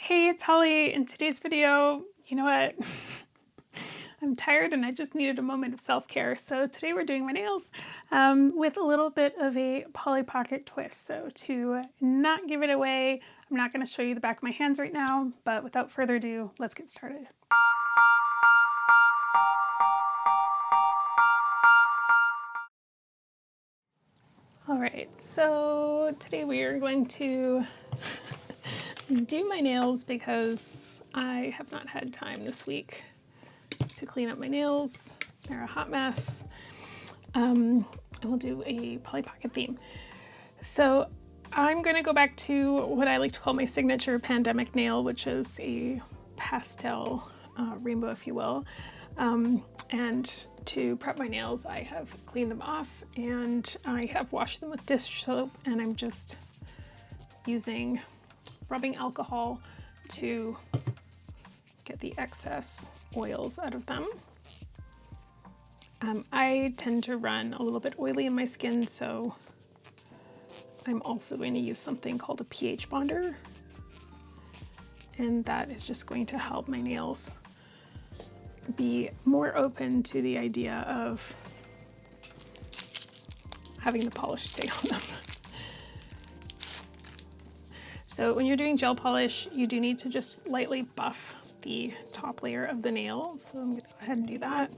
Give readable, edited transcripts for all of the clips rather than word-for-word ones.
Hey, it's Holly. In today's video, you know what? I'm tired and I just needed a moment of self-care. So today we're doing my nails with a little bit of a Polly Pocket twist. So to not give it away, I'm not going to show you the back of my hands right now, but without further ado, let's get started. All right, so today we are going to do my nails because I have not had time this week to clean up my nails. They're a hot mess. And we'll do a Polly Pocket theme. So I'm going to go back to what I like to call my signature pandemic nail, which is a pastel rainbow, if you will. And to prep my nails, I have cleaned them off and I have washed them with dish soap, and I'm just using rubbing alcohol to get the excess oils out of them. I tend to run a little bit oily in my skin, so I'm also going to use something called a pH bonder, and that is just going to help my nails be more open to the idea of having the polish stay on them. So when you're doing gel polish, you do need to just lightly buff the top layer of the nail. So I'm going to go ahead and do that.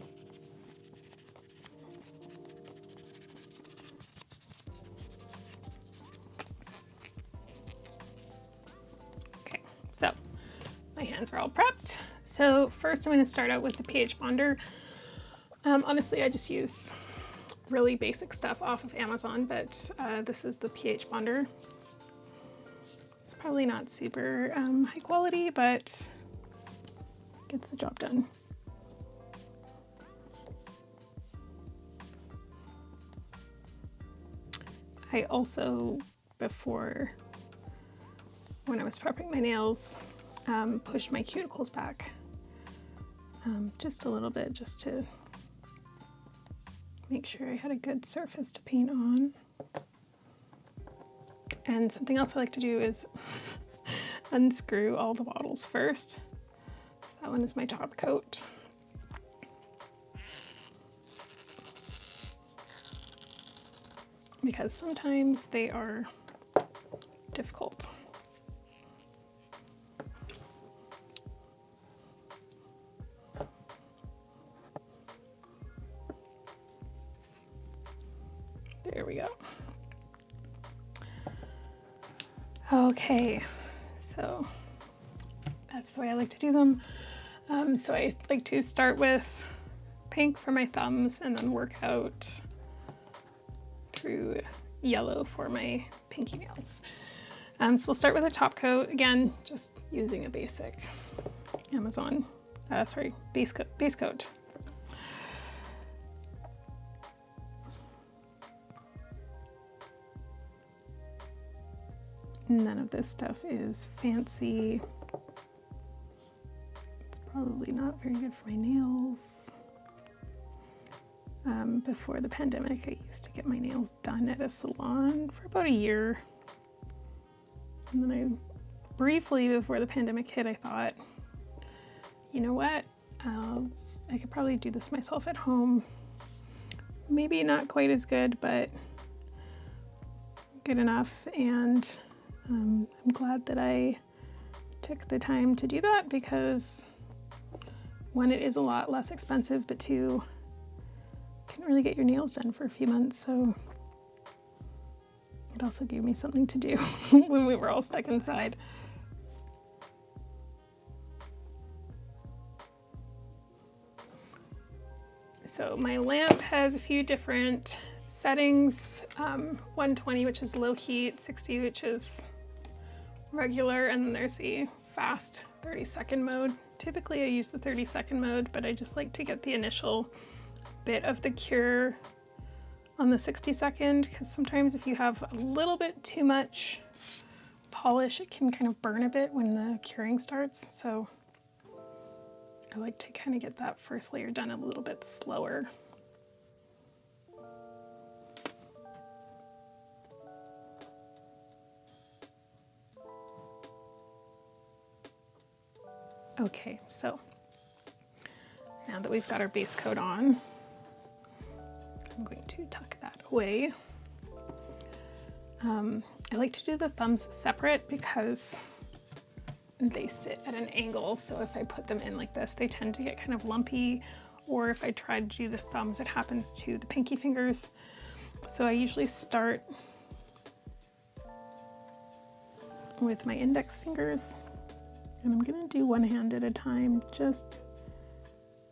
Okay, so my hands are all prepped. So first I'm going to start out with the pH bonder. Honestly, I just use really basic stuff off of Amazon, but this is the pH bonder. It's probably not super high quality, but gets the job done. I also, before, when I was prepping my nails, pushed my cuticles back just a little bit, just to make sure I had a good surface to paint on. And something else I like to do is unscrew all the bottles first. So that one is my top coat. Because sometimes they are difficult. There we go. Okay, so that's the way I like to do them. So I like to start with pink for my thumbs and then work out through yellow for my pinky nails. So we'll start with a top coat. Again, just using a basic Amazon, base coat. None of this stuff is fancy. It's probably not very good for my nails. Before the pandemic, I used to get my nails done at a salon for about a year. And then briefly before the pandemic hit, I thought, you know what? I could probably do this myself at home. Maybe not quite as good, but good enough. And I'm glad that I took the time to do that, because one, it is a lot less expensive, but two, you can really get your nails done for a few months. So it also gave me something to do when we were all stuck inside. So my lamp has a few different settings, 120, which is low heat, 60, which is regular, and then there's the fast 30-second mode. Typically I use the 30-second mode, but I just like to get the initial bit of the cure on the 60-second, because sometimes if you have a little bit too much polish, it can kind of burn a bit when the curing starts. So I like to kind of get that first layer done a little bit slower. Okay, so now that we've got our base coat on, I'm going to tuck that away. I like to do the thumbs separate because they sit at an angle, so if I put them in like this, they tend to get kind of lumpy, or if I try to do the thumbs, it happens to the pinky fingers. So I usually start with my index fingers, and I'm gonna do one hand at a time just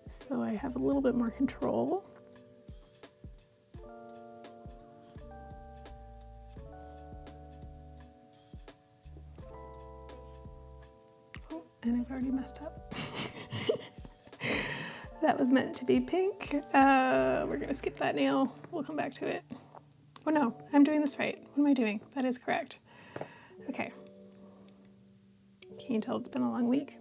so I have a little bit more control. Oh, and I've already messed up. That was meant to be pink. We're gonna skip that nail. We'll come back to it. Oh no, I'm doing this right. What am I doing? That is correct. Okay. Can you tell it's been a long week?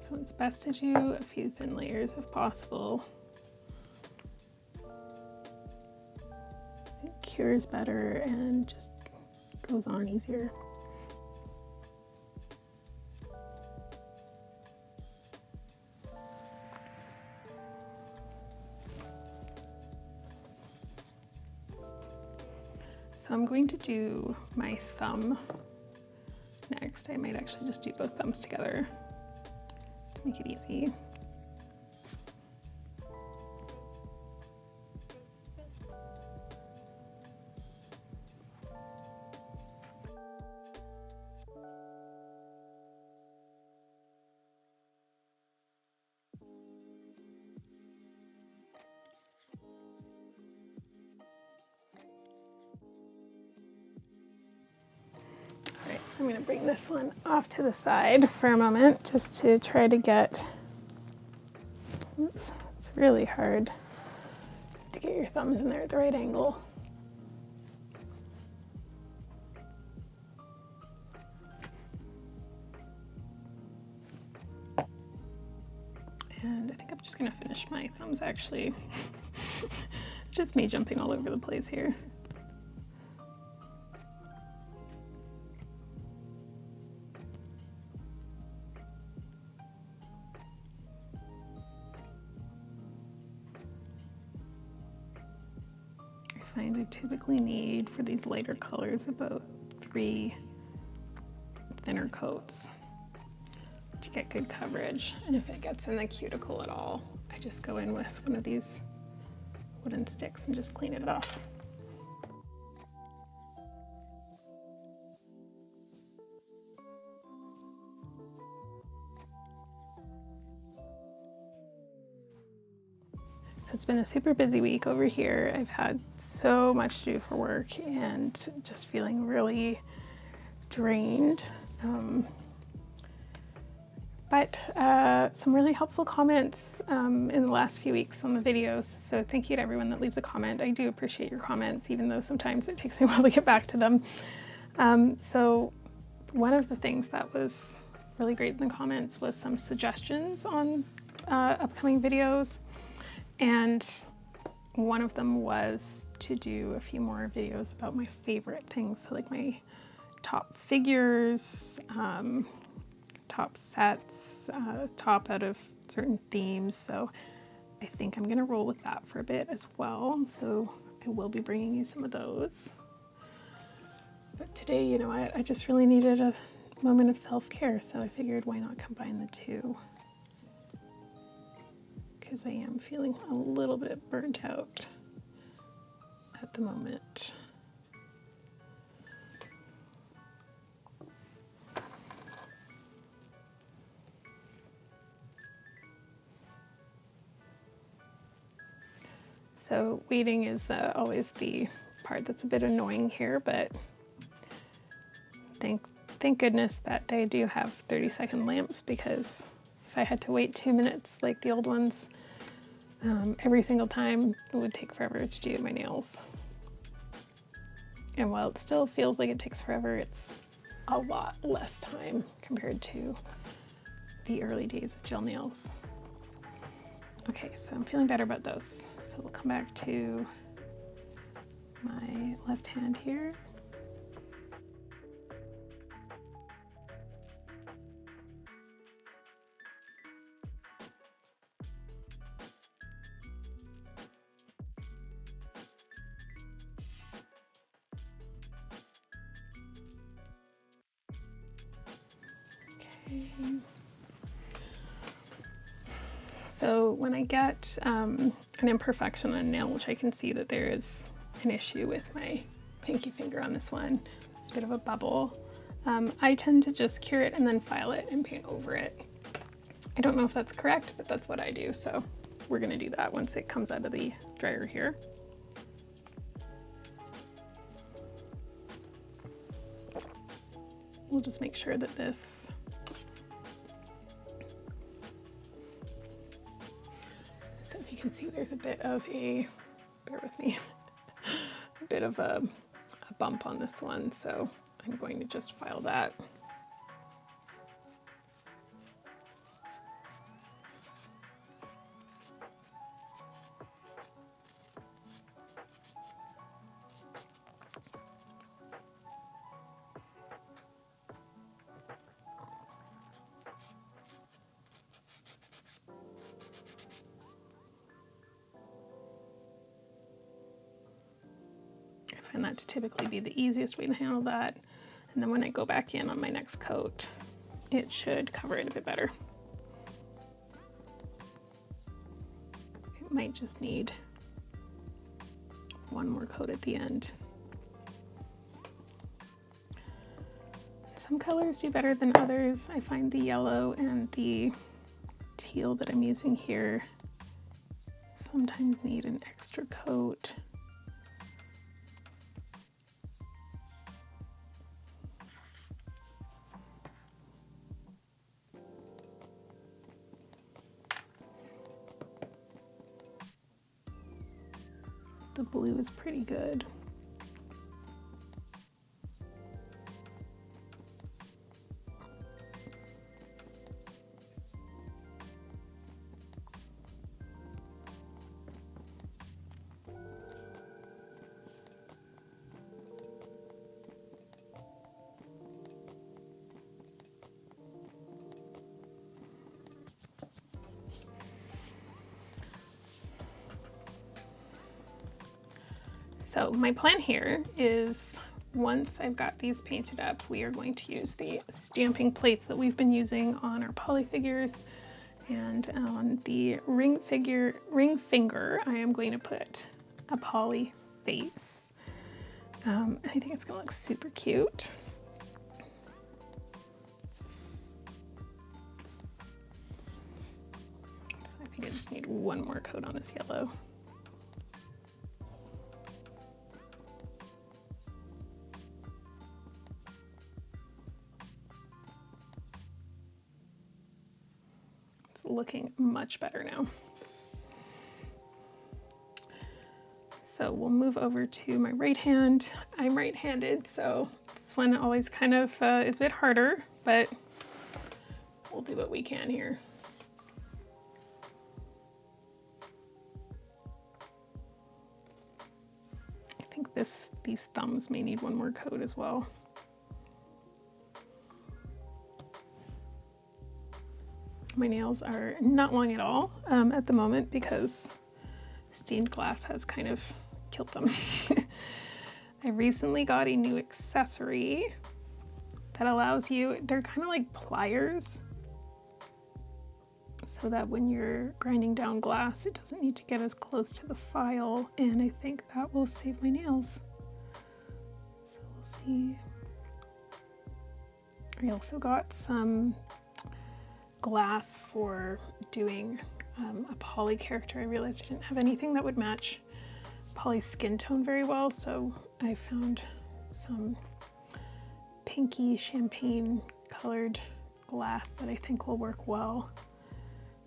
So it's best to do a few thin layers if possible. It cures better and just goes on easier. So I'm going to do my thumb next. I might actually just do both thumbs together to make it easy. I'm going to bring this one off to the side for a moment just to try to get, oops, it's really hard to get your thumbs in there at the right angle. And I think I'm just going to finish my thumbs actually. Just me jumping all over the place here. I find I typically need, for these lighter colors, about 3 thinner coats to get good coverage. And if it gets in the cuticle at all, I just go in with one of these wooden sticks and just clean it off. So it's been a super busy week over here. I've had so much to do for work and just feeling really drained. But some really helpful comments in the last few weeks on the videos. So thank you to everyone that leaves a comment. I do appreciate your comments, even though sometimes it takes me a while to get back to them. So one of the things that was really great in the comments was some suggestions on upcoming videos. And one of them was to do a few more videos about my favorite things. So like my top figures, top sets, top out of certain themes. So I think I'm gonna roll with that for a bit as well. So I will be bringing you some of those. But today, you know what, I just really needed a moment of self-care. So I figured why not combine the two? Because I am feeling a little bit burnt out at the moment. So waiting is always the part that's a bit annoying here, but thank goodness that they do have 30-second lamps, because if I had to wait 2 minutes like the old ones, every single time, it would take forever to do my nails. And while it still feels like it takes forever, it's a lot less time compared to the early days of gel nails. Okay, so I'm feeling better about those. So we'll come back to my left hand here. Okay. So when I get an imperfection on a nail, which I can see that there is an issue with my pinky finger on this one, there's a bit of a bubble, I tend to just cure it and then file it and paint over it. I don't know if that's correct, but that's what I do, so we're gonna do that once it comes out of the dryer here. We'll just make sure that this so if you can see, there's a bit of a, bear with me, a bit of a bump on this one, so I'm going to just file that. I find that to typically be the easiest way to handle that. And then when I go back in on my next coat, it should cover it a bit better. It might just need one more coat at the end. Some colors do better than others. I find the yellow and the teal that I'm using here sometimes need an extra coat. The blue is pretty good. So my plan here is once I've got these painted up, we are going to use the stamping plates that we've been using on our poly figures, and on the ring finger, I am going to put a poly face. I think it's gonna look super cute. So I think I just need one more coat on this yellow. Looking much better now. So we'll move over to my right hand. I'm right-handed, so this one always kind of is a bit harder, but we'll do what we can here. I think these thumbs may need one more coat as well. My nails are not long at all at the moment because stained glass has kind of killed them. I recently got a new accessory that allows you, they're kind of like pliers, so that when you're grinding down glass, it doesn't need to get as close to the file, and I think that will save my nails. So we'll see. I also got some glass for doing a poly character. I realized I didn't have anything that would match Polly's skin tone very well, so I found some pinky champagne colored glass that I think will work well.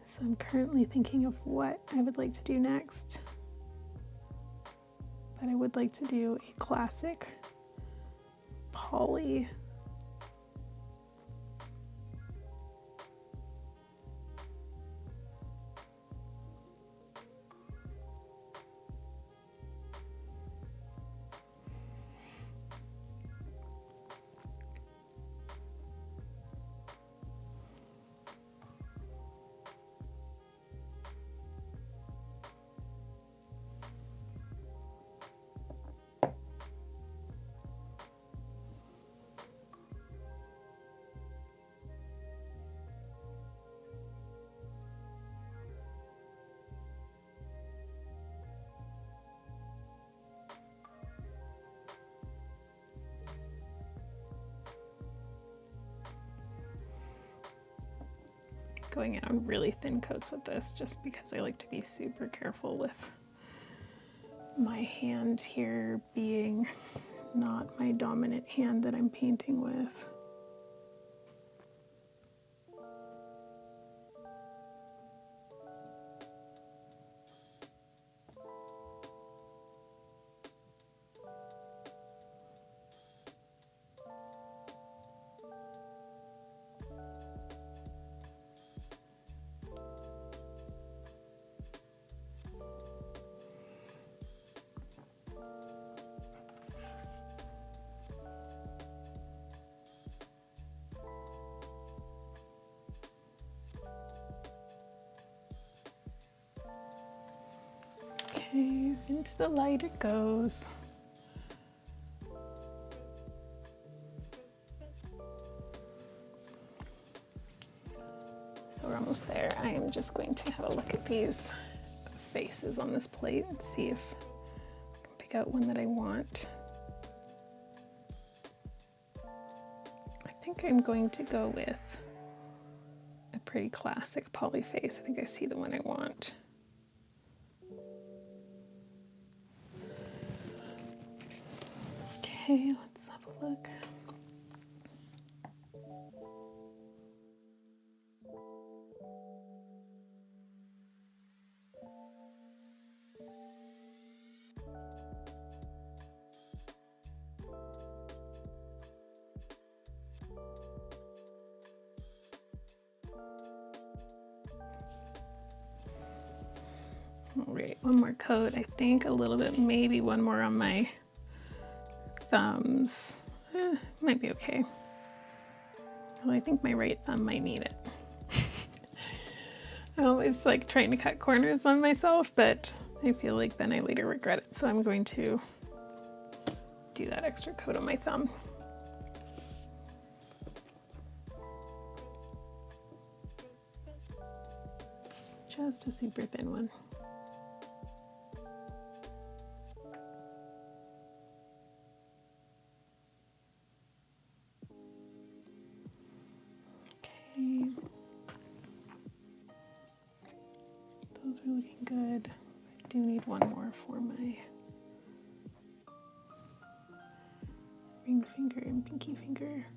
So I'm currently thinking of what I would like to do next. But I would like to do a classic poly going in on really thin coats with this just because I like to be super careful with my hand here being not my dominant hand that I'm painting with. Okay, into the light it goes. So we're almost there. I am just going to have a look at these faces on this plate and see if I can pick out one that I want. I think I'm going to go with a pretty classic poly face. I think I see the one I want. Okay, let's have a look. All right, one more coat. I think a little bit, maybe one more on my thumbs. Might be okay. Well, I think my right thumb might need it. I always like trying to cut corners on myself, but I feel like then I later regret it. So I'm going to do that extra coat on my thumb. Just a super thin one. Okay. Those are looking good. I do need one more for my ring finger and pinky finger.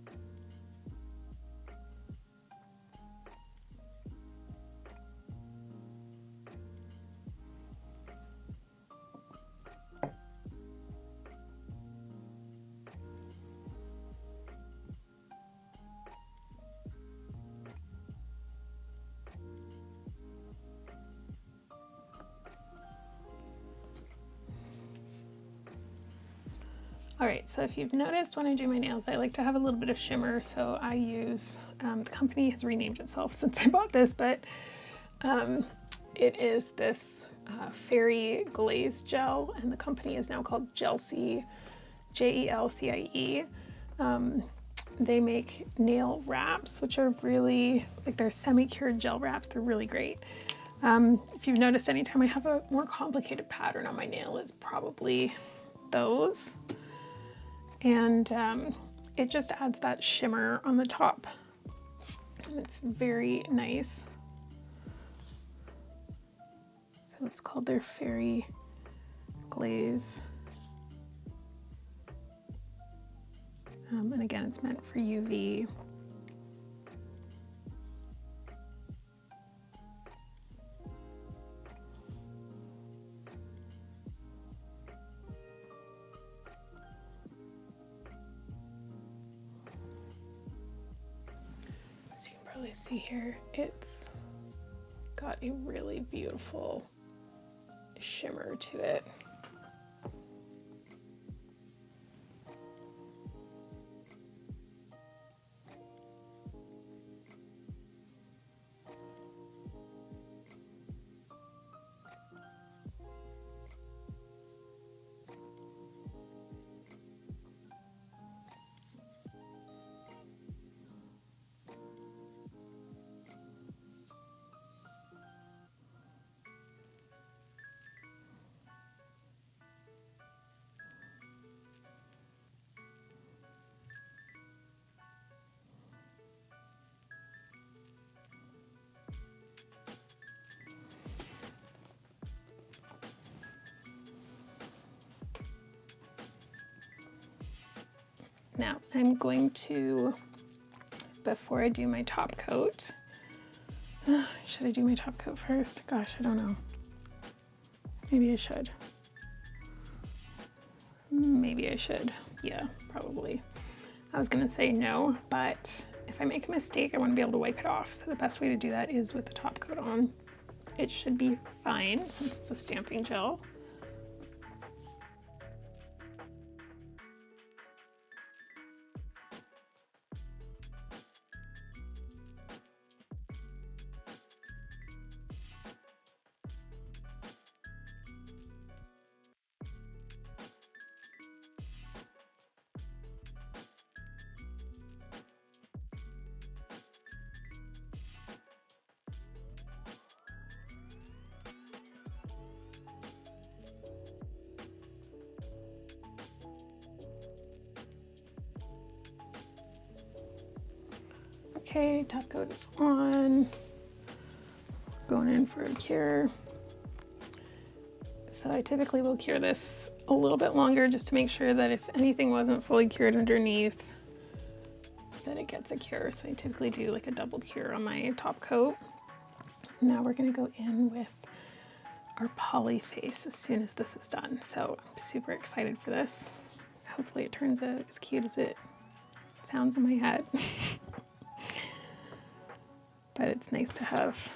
All right, so if you've noticed when I do my nails, I like to have a little bit of shimmer. So I use, the company has renamed itself since I bought this, but it is this fairy glaze gel, and the company is now called Gelcie, Jelcie. They make nail wraps, which are really, like they're semi-cured gel wraps. They're really great. If you've noticed, anytime I have a more complicated pattern on my nail, it's probably those. And it just adds that shimmer on the top. And it's very nice. So it's called their Fairy Glaze. And again, it's meant for UV. As you can probably see here, it's got a really beautiful shimmer to it. Now I'm going to, before I do my top coat, should I do my top coat first? Gosh, I don't know. Maybe I should. Maybe I should. Yeah, probably. I was gonna say no, but if I make a mistake, I want to be able to wipe it off. So the best way to do that is with the top coat on. It should be fine since it's a stamping gel. Okay, top coat is on. Going in for a cure. So I typically will cure this a little bit longer just to make sure that if anything wasn't fully cured underneath, that it gets a cure. So I typically do like a double cure on my top coat. Now we're gonna go in with our poly face as soon as this is done. So I'm super excited for this. Hopefully it turns out as cute as it sounds in my head. But it's nice to have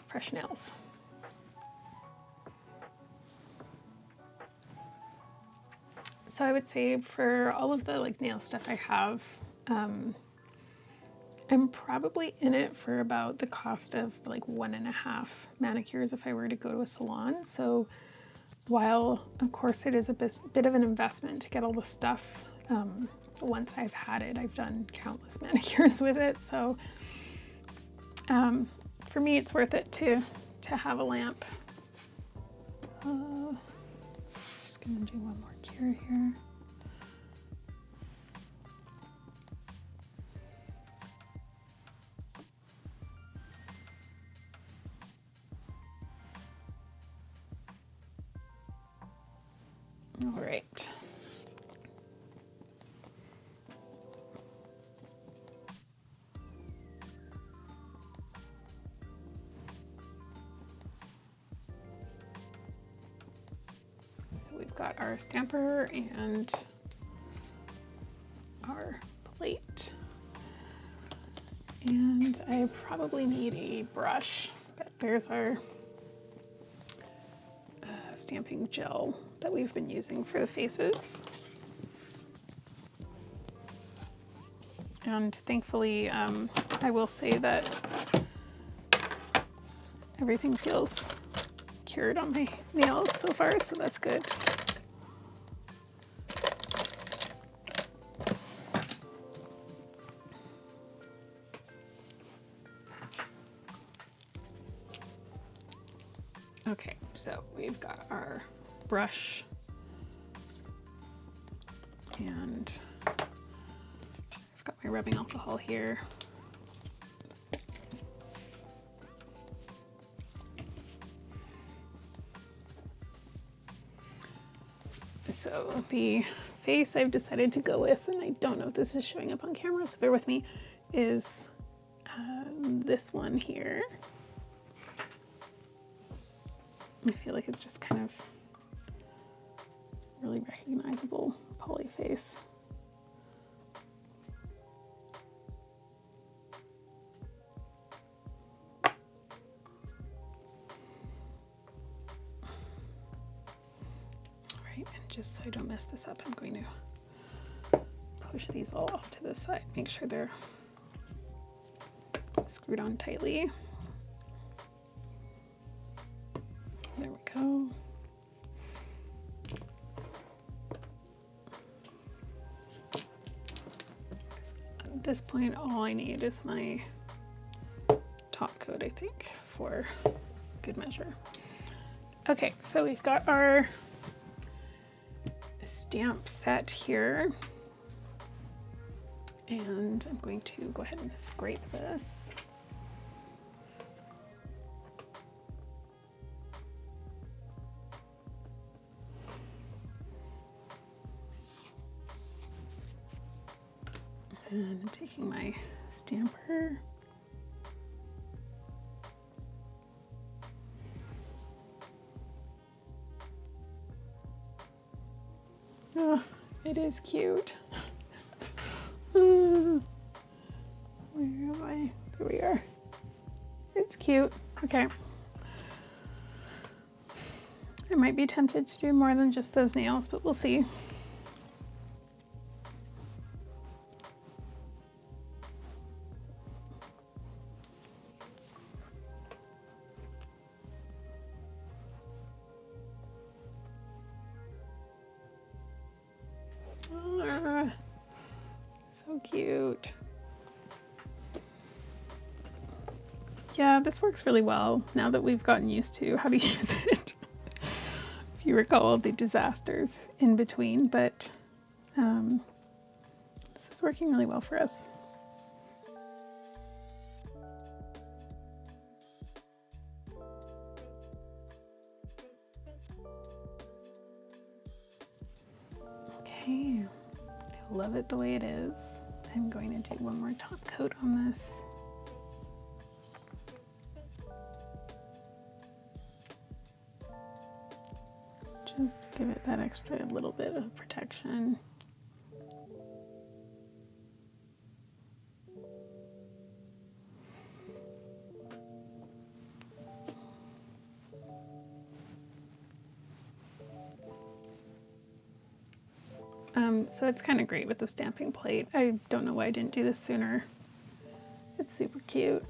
fresh nails. So I would say for all of the like nail stuff I have, I'm probably in it for about the cost of like 1.5 manicures if I were to go to a salon. So while of course it is a bit of an investment to get all the stuff, once I've had it, I've done countless manicures with it. So for me, it's worth it to have a lamp. Just gonna do one more cure here. All right. We've got our stamper and our plate. And I probably need a brush, but there's our stamping gel that we've been using for the faces. And thankfully, I will say that everything feels cured on my nails so far, so that's good. Okay, so we've got our brush and I've got my rubbing alcohol here. So the face I've decided to go with, and I don't know if this is showing up on camera, so bear with me, is this one here. I feel like it's just kind of really recognizable poly face. Just so I don't mess this up, I'm going to push these all off to the side, make sure they're screwed on tightly. There we go. At this point, all I need is my top coat, I think, for good measure. Okay, so we've got our stamp set here, and I'm going to go ahead and scrape this. And I'm taking my stamper. Oh, it is cute. Where am I? Here we are. It's cute. Okay. I might be tempted to do more than just those nails, but we'll see. Oh, so cute. Yeah, this works really well now that we've gotten used to how to use it. If you recall the disasters in between, but this is working really well for us. Okay, I love it the way it is. I'm going to do one more top coat on this. Just to give it that extra little bit of protection. So it's kind of great with the stamping plate. I don't know why I didn't do this sooner. It's super cute.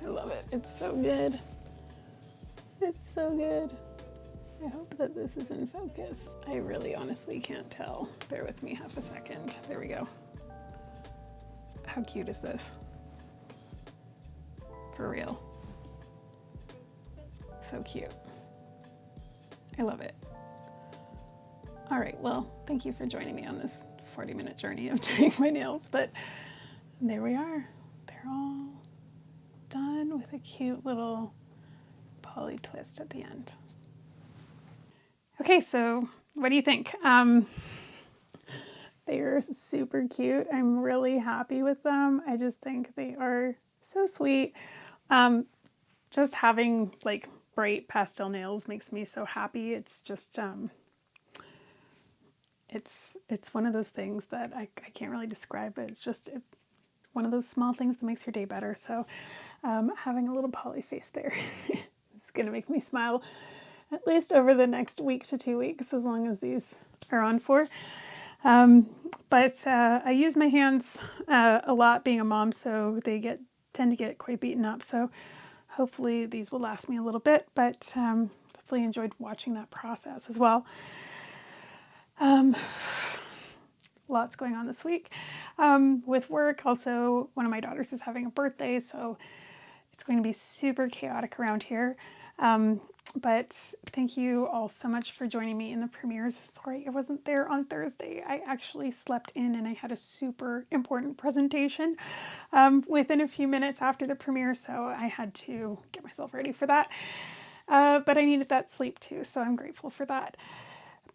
I love it. It's so good. It's so good. I hope that this is in focus. I really honestly can't tell. Bear with me half a second. There we go. How cute is this? For real. So cute. I love it. All right, well, thank you for joining me on this 40-minute journey of doing my nails, but there we are. They're all done with a cute little poly twist at the end. Okay, so what do you think? They're super cute. I'm really happy with them. I just think they are so sweet. Just having like bright pastel nails makes me so happy. It's just, it's one of those things that I can't really describe, but it's just one of those small things that makes your day better. So having a little poly face there is going to make me smile at least over the next week to 2 weeks, as long as these are on for. But I use my hands a lot being a mom, so they tend to get quite beaten up. So hopefully these will last me a little bit, but hopefully enjoyed watching that process as well. Lots going on this week with work. Also, one of my daughters is having a birthday, so it's going to be super chaotic around here. But thank you all so much for joining me in the premieres. Sorry I wasn't there on Thursday. I actually slept in and I had a super important presentation within a few minutes after the premiere, so I had to get myself ready for that. But I needed that sleep too, so I'm grateful for that.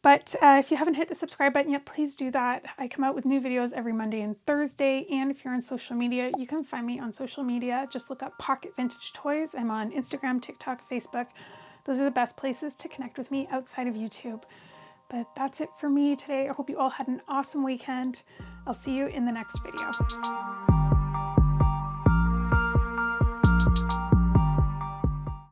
But if you haven't hit the subscribe button yet, please do that. I come out with new videos every Monday and Thursday, and if you're on social media, you can find me on social media. Just look up Pocket Vintage Toys. I'm on Instagram, TikTok, Facebook. Those are the best places to connect with me outside of YouTube. But that's it for me today. I hope you all had an awesome weekend. I'll see you in the next video.